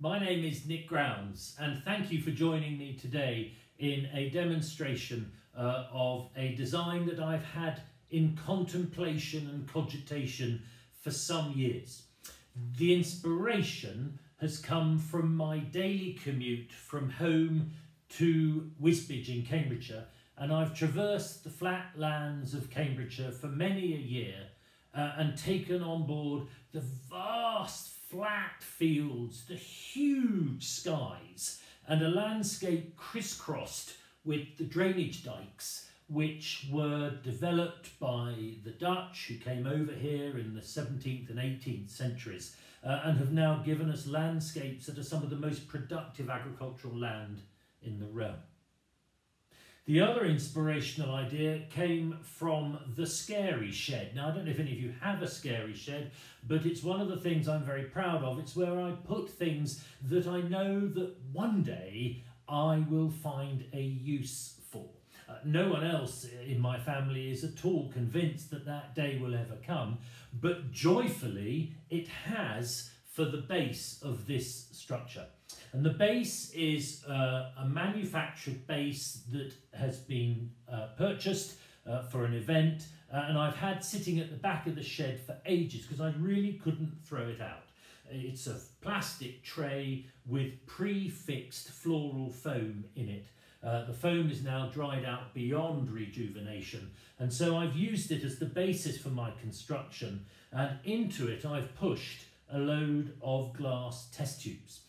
My name is Nick Grounds, and thank you for joining me today in a demonstration of a design that I've had in contemplation and cogitation for some years. The inspiration has come from my daily commute from home to Wisbech in Cambridgeshire, and I've traversed the flat lands of Cambridgeshire for many a year and taken on board the vast flat fields, the huge skies, and a landscape crisscrossed with the drainage dikes which were developed by the Dutch who came over here in the 17th and 18th centuries and have now given us landscapes that are some of the most productive agricultural land in the realm. The other inspirational idea came from the scary shed. Now, I don't know if any of you have a scary shed, but it's one of the things I'm very proud of. It's where I put things that I know that one day I will find a use for. No one else in my family is at all convinced that that day will ever come, but joyfully it has for the base of this structure. And the base is a manufactured base that has been purchased for an event, and I've had sitting at the back of the shed for ages because I really couldn't throw it out. It's a plastic tray with pre-fixed floral foam in it. The foam is now dried out beyond rejuvenation, and so I've used it as the basis for my construction, and into it I've pushed a load of glass test tubes.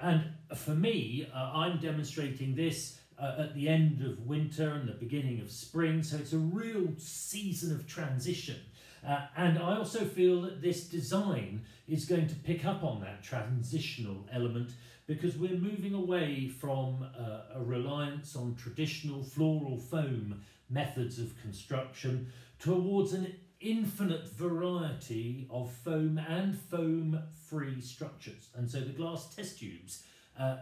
And for me, I'm demonstrating this at the end of winter and the beginning of spring, so it's a real season of transition. And I also feel that this design is going to pick up on that transitional element because we're moving away from a reliance on traditional floral foam methods of construction towards an infinite variety of foam and foam-free structures. And so the glass test tubes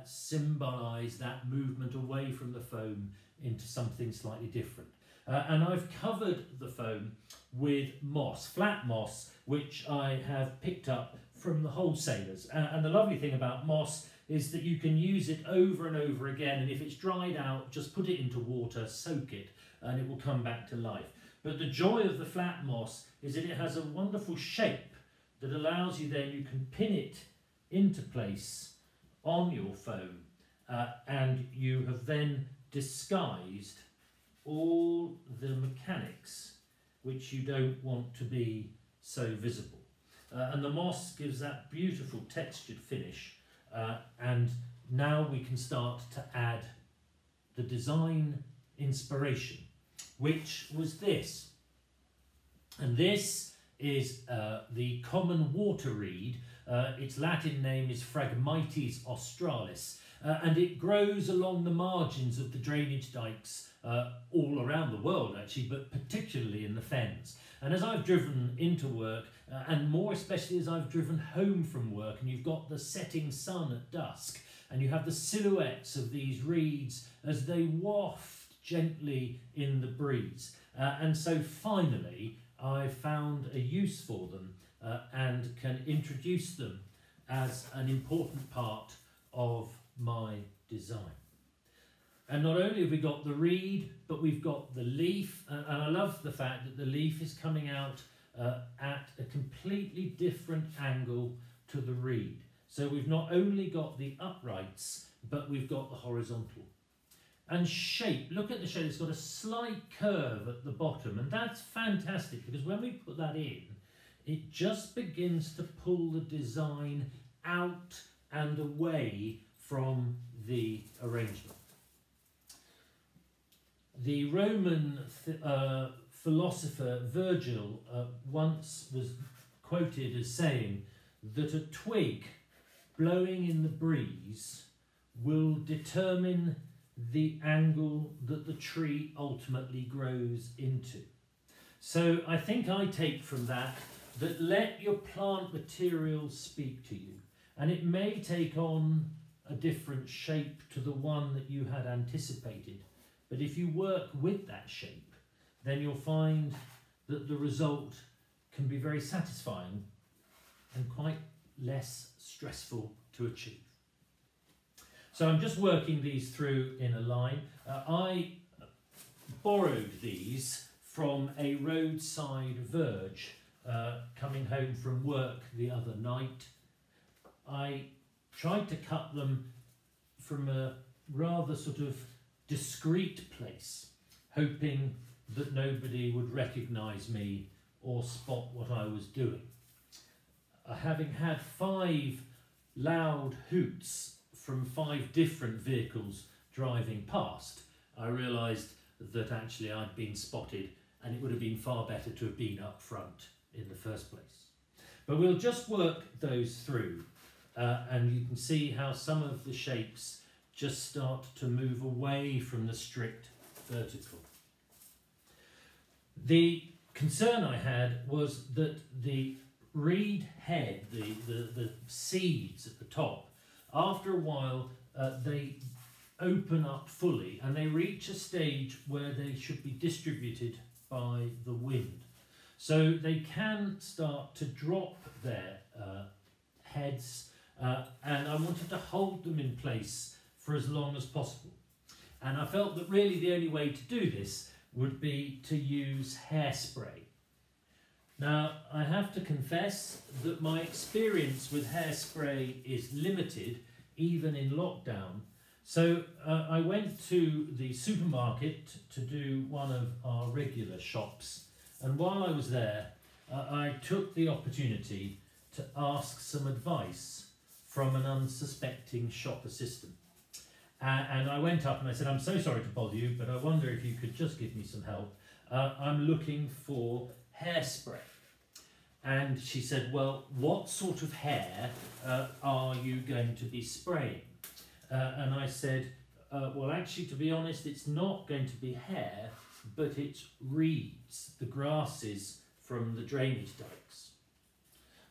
symbolise that movement away from the foam into something slightly different. And I've covered the foam with moss, flat moss, which I have picked up from the wholesalers. And the lovely thing about moss is that you can use it over and over again, and if it's dried out, just put it into water, soak it, and it will come back to life. But the joy of the flat moss is that it has a wonderful shape that allows you then, you can pin it into place on your foam and you have then disguised all the mechanics which you don't want to be so visible. And the moss gives that beautiful textured finish and now we can start to add the design inspiration, which was this. And this is the common water reed. Its Latin name is Phragmites australis, and it grows along the margins of the drainage dikes all around the world actually, but particularly in the fens. And as I've driven into work, and more especially as I've driven home from work, and you've got the setting sun at dusk, and you have the silhouettes of these reeds as they waft gently in the breeze. And so finally I found a use for them and can introduce them as an important part of my design. And not only have we got the reed, but we've got the leaf, and I love the fact that the leaf is coming out at a completely different angle to the reed. So we've not only got the uprights, but we've got the horizontal. And shape, look at the shape, it's got a slight curve at the bottom, and that's fantastic because when we put that in, it just begins to pull the design out and away from the arrangement. The Roman philosopher Virgil once was quoted as saying that a twig blowing in the breeze will determine the angle that the tree ultimately grows into. So I think I take from that let your plant materials speak to you, and it may take on a different shape to the one that you had anticipated, but if you work with that shape, then you'll find that the result can be very satisfying and quite less stressful to achieve. So I'm just working these through in a line. I borrowed these from a roadside verge coming home from work the other night. I tried to cut them from a rather sort of discreet place, hoping that nobody would recognise me or spot what I was doing. Having had 5 loud hoots from 5 different vehicles driving past, I realised that actually I'd been spotted, and it would have been far better to have been up front in the first place. But we'll just work those through, and you can see how some of the shapes just start to move away from the strict vertical. The concern I had was that the reed head, the seeds at the top, after a while they open up fully and they reach a stage where they should be distributed by the wind. So they can start to drop their heads, and I wanted to hold them in place for as long as possible. And I felt that really the only way to do this would be to use hairspray. Now, I have to confess that my experience with hairspray is limited, even in lockdown. So I went to the supermarket to do one of our regular shops, and while I was there, I took the opportunity to ask some advice from an unsuspecting shop assistant. And I went up and I said, "I'm so sorry to bother you, but I wonder if you could just give me some help. I'm looking for hairspray." And she said, "Well, what sort of hair are you going to be spraying?" And I said, "Well, actually, to be honest, it's not going to be hair, but it's reeds, the grasses from the drainage dikes."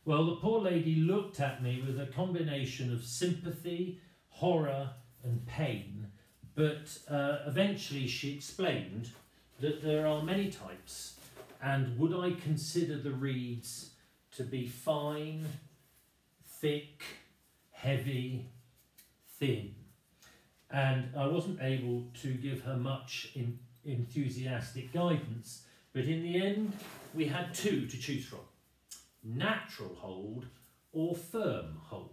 Well, the poor lady looked at me with a combination of sympathy, horror, and pain, but eventually she explained that there are many types, and would I consider the reeds to be fine, thick, heavy, thin? And I wasn't able to give her much enthusiastic guidance, but in the end we had 2 to choose from: natural hold or firm hold.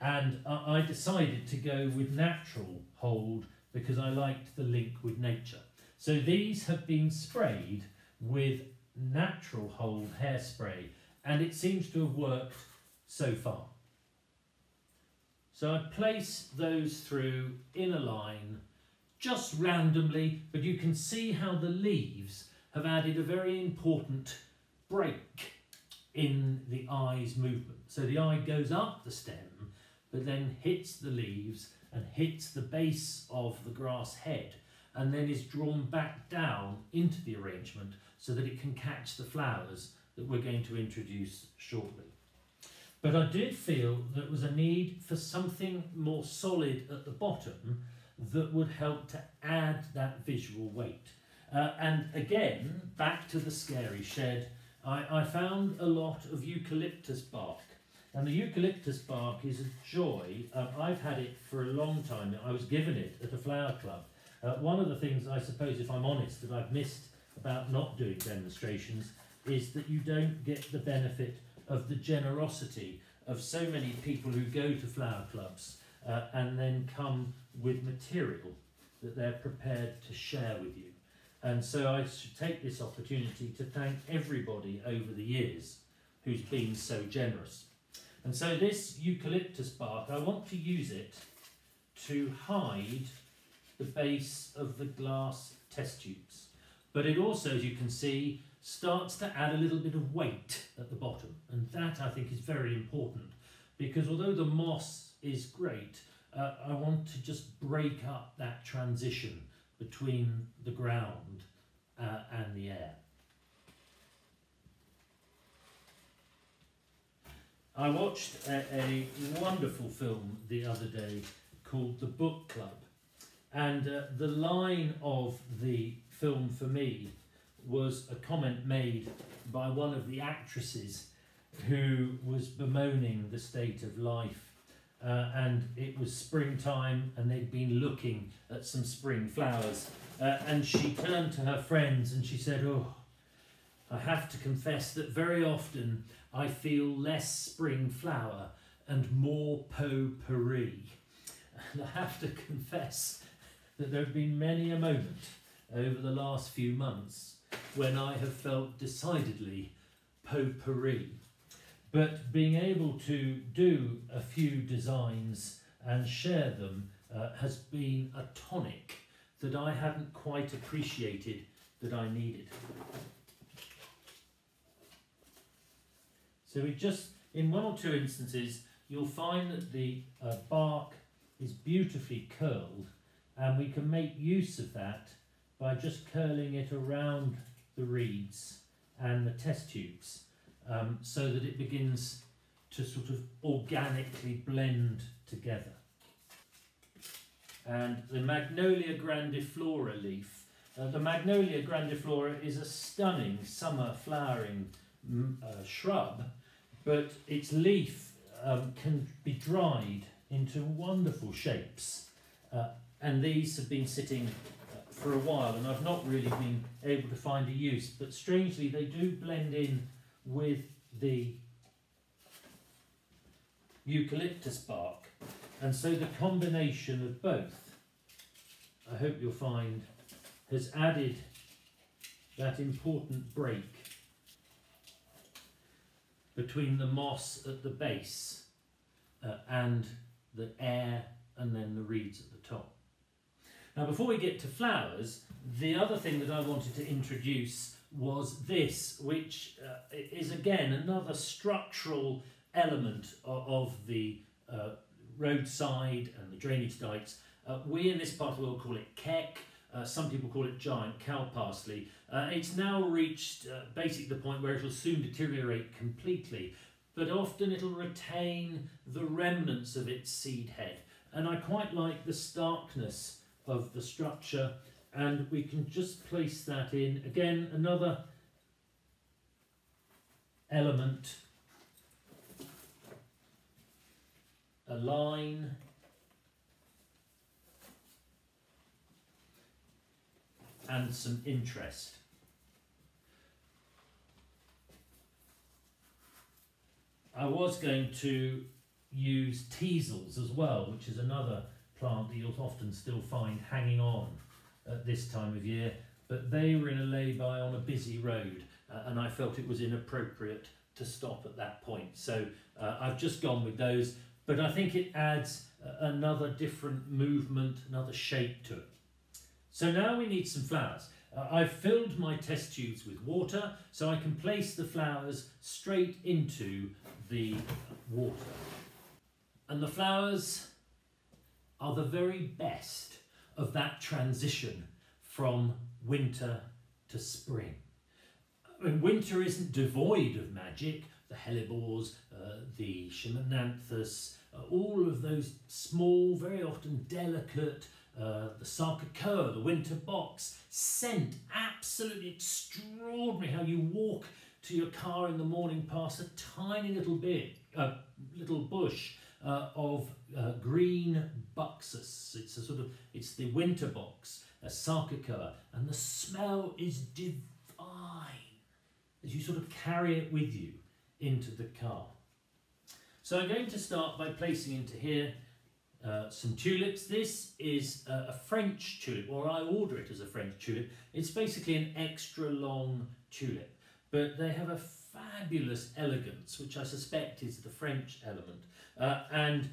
And I decided to go with natural hold because I liked the link with nature. So these have been sprayed with natural hold hairspray, and it seems to have worked so far. So I place those through in a line, just randomly, but you can see how the leaves have added a very important break in the eye's movement. So the eye goes up the stem, but then hits the leaves and hits the base of the grass head, and then is drawn back down into the arrangement so that it can catch the flowers that we're going to introduce shortly. But I did feel there was a need for something more solid at the bottom that would help to add that visual weight. And again, back to the scary shed, I found a lot of eucalyptus bark. And the eucalyptus bark is a joy. I've had it for a long time. I was given it at a flower club. One of the things, I suppose, if I'm honest, that I've missed about not doing demonstrations is that you don't get the benefit of the generosity of so many people who go to flower clubs and then come with material that they're prepared to share with you. And so I should take this opportunity to thank everybody over the years who's been so generous. And so this eucalyptus bark, I want to use it to hide the base of the glass test tubes. But it also, as you can see, starts to add a little bit of weight at the bottom. And that, I think, is very important, because although the moss is great, I want to just break up that transition between the ground and the air. I watched a wonderful film the other day called The Book Club, and the line of the film for me was a comment made by one of the actresses who was bemoaning the state of life and it was springtime and they'd been looking at some spring flowers, and she turned to her friends and she said, "Oh, I have to confess that very often I feel less spring flower and more potpourri." And I have to confess that there have been many a moment over the last few months when I have felt decidedly potpourri. But being able to do a few designs and share them has been a tonic that I hadn't quite appreciated that I needed. So we just, in one or two instances, you'll find that the bark is beautifully curled, and we can make use of that by just curling it around the reeds and the test tubes, so that it begins to sort of organically blend together. And the Magnolia grandiflora leaf. The Magnolia grandiflora is a stunning summer flowering shrub, but its leaf can be dried into wonderful shapes, and these have been sitting for a while and I've not really been able to find a use, but strangely they do blend in with the eucalyptus bark, and so the combination of both, I hope you'll find, has added that important break between the moss at the base and the air and then the reeds at the top. Now, before we get to flowers, the other thing that I wanted to introduce was this, which is again another structural element of the roadside and the drainage dikes. We in this part of the world call it keck. Some people call it giant cow parsley. It's now reached basically the point where it will soon deteriorate completely, but often it'll retain the remnants of its seed head. And I quite like the starkness of the structure, and we can just place that in. Again, another element, a line, and some interest. I was going to use teasels as well, which is another plant that you'll often still find hanging on at this time of year, but they were in a lay-by on a busy road, and I felt it was inappropriate to stop at that point. So I've just gone with those, but I think it adds another different movement, another shape to it. So now we need some flowers. I've filled my test tubes with water, so I can place the flowers straight into the water. And the flowers are the very best of that transition from winter to spring. I mean, winter isn't devoid of magic. The hellebores, the Chimonanthus, all of those small, very often delicate, the sarcocoa, the winter box, scent, absolutely extraordinary. How you walk to your car in the morning past a tiny little bush of green buxus. It's a sort of, it's the winter box, a sarcocoa, and the smell is divine as you sort of carry it with you into the car. So I'm going to start by placing into here some tulips. This is a French tulip, or I order it as a French tulip. It's basically an extra long tulip, but they have a fabulous elegance, which I suspect is the French element, and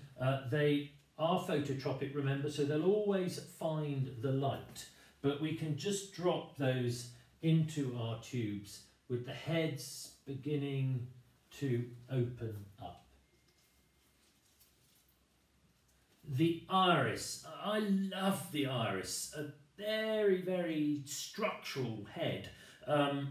they are phototropic, remember, so they'll always find the light, but we can just drop those into our tubes with the heads beginning to open up. The iris, I love the iris, a very, very structural head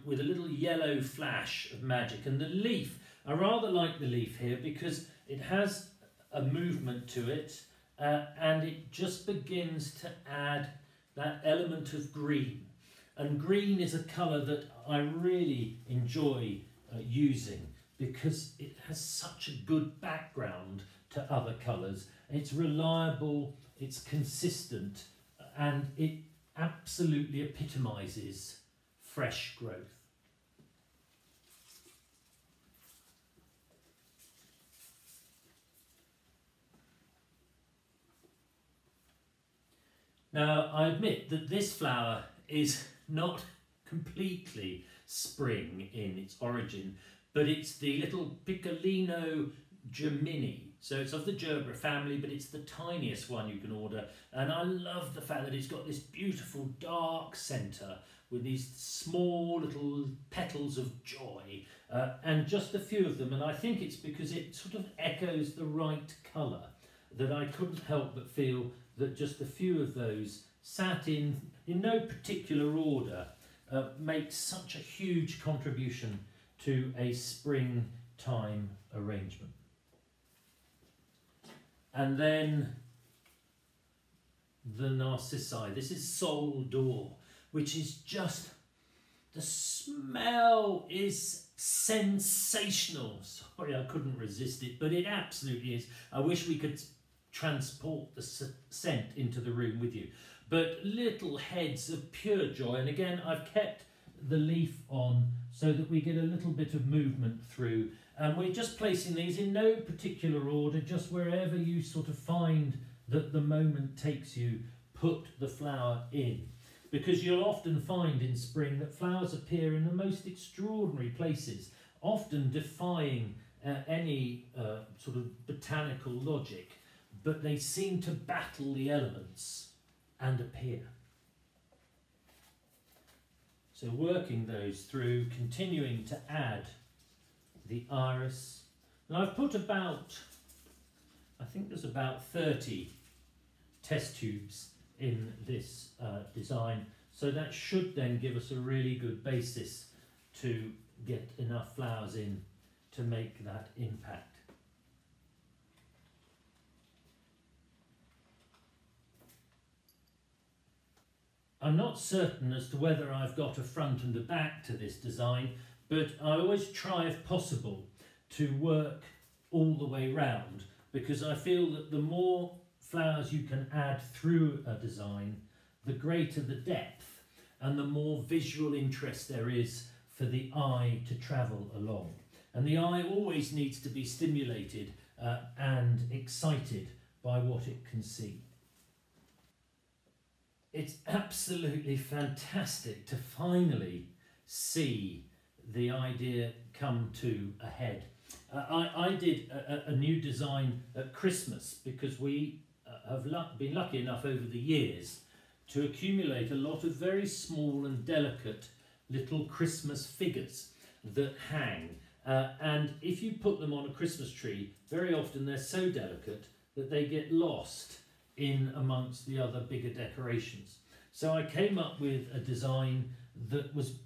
with a little yellow flash of magic. And the leaf, I rather like the leaf here because it has a movement to it and it just begins to add that element of green. And green is a colour that I really enjoy using because it has such a good background to other colours. It's reliable, it's consistent, and it absolutely epitomises fresh growth. Now, I admit that this flower is not completely spring in its origin, but it's the little Piccolino Gemini. So it's of the Gerbera family, but it's the tiniest one you can order. And I love the fact that it's got this beautiful dark centre with these small little petals of joy, and just a few of them. And I think it's because it sort of echoes the right colour that I couldn't help but feel that just a few of those sat in no particular order makes such a huge contribution to a springtime arrangement. And then the Narcissi. This is Sol d'Or, which is just, the smell is sensational. Sorry, I couldn't resist it, but it absolutely is. I wish we could transport the scent into the room with you. But little heads of pure joy, and again I've kept the leaf on so that we get a little bit of movement through, and we're just placing these in no particular order, just wherever you sort of find that the moment takes you, put the flower in, because you'll often find in spring that flowers appear in the most extraordinary places, often defying any sort of botanical logic, but they seem to battle the elements and appear. So working those through, continuing to add the iris. And I've put about, I think there's about 30 test tubes in this design, so that should then give us a really good basis to get enough flowers in to make that impact. I'm not certain as to whether I've got a front and a back to this design, but I always try, if possible, to work all the way round, because I feel that the more flowers you can add through a design, the greater the depth and the more visual interest there is for the eye to travel along. And the eye always needs to be stimulated and excited by what it can see. It's absolutely fantastic to finally see the idea come to a head. I did a new design at Christmas because we have been lucky enough over the years to accumulate a lot of very small and delicate little Christmas figures that hang. And if you put them on a Christmas tree, very often they're so delicate that they get lost in amongst the other bigger decorations. So I came up with a design that was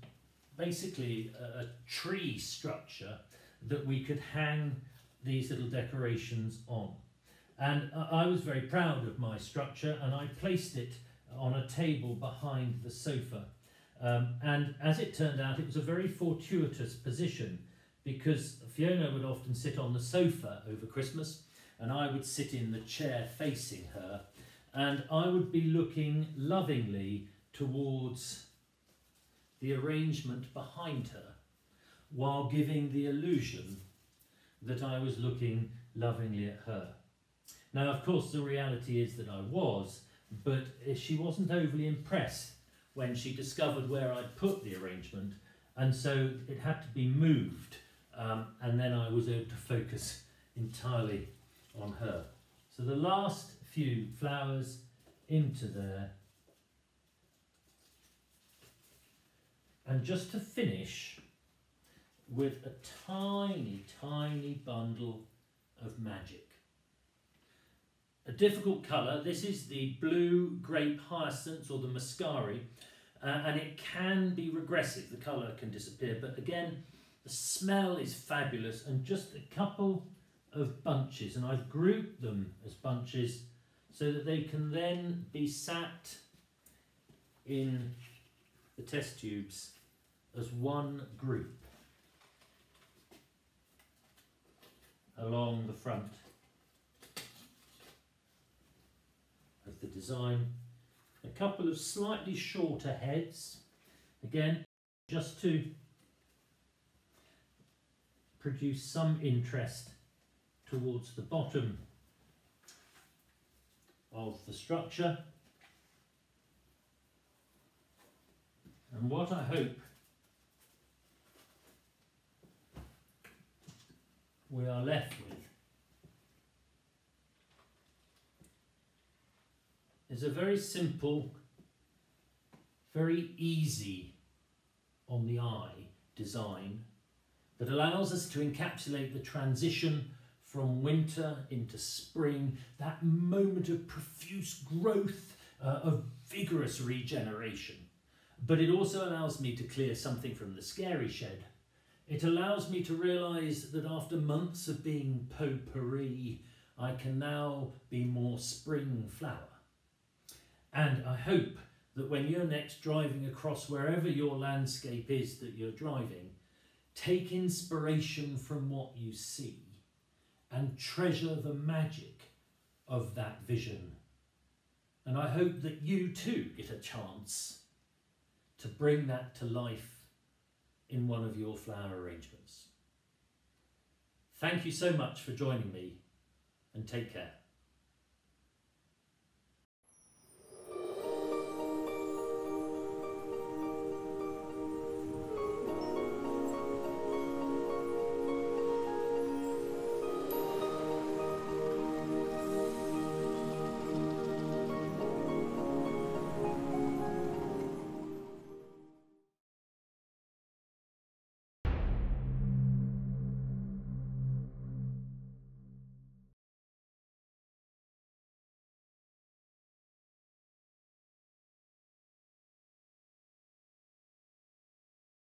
basically a tree structure that we could hang these little decorations on. And I was very proud of my structure, and I placed it on a table behind the sofa. And as it turned out, it was a very fortuitous position, because Fiona would often sit on the sofa over Christmas and I would sit in the chair facing her, and I would be looking lovingly towards the arrangement behind her while giving the illusion that I was looking lovingly at her. Now, of course, the reality is that I was, but she wasn't overly impressed when she discovered where I'd put the arrangement, and so it had to be moved, and then I was able to focus entirely on her. So the last few flowers into there, and just to finish with a tiny, tiny bundle of magic. A difficult colour. This is the blue grape hyacinths, or the muscari, and it can be regressive. The colour can disappear, but again, the smell is fabulous, and just a couple of bunches, and I've grouped them as bunches so that they can then be sat in the test tubes as one group along the front the design. A couple of slightly shorter heads, again just to produce some interest towards the bottom of the structure. And what I hope we are left with is a very simple, very easy on the eye design that allows us to encapsulate the transition from winter into spring, that moment of profuse growth, of vigorous regeneration. But it also allows me to clear something from the scary shed. It allows me to realise that after months of being potpourri, I can now be more spring flower. And I hope that when you're next driving across wherever your landscape is that you're driving, take inspiration from what you see and treasure the magic of that vision. And I hope that you too get a chance to bring that to life in one of your flower arrangements. Thank you so much for joining me, and take care.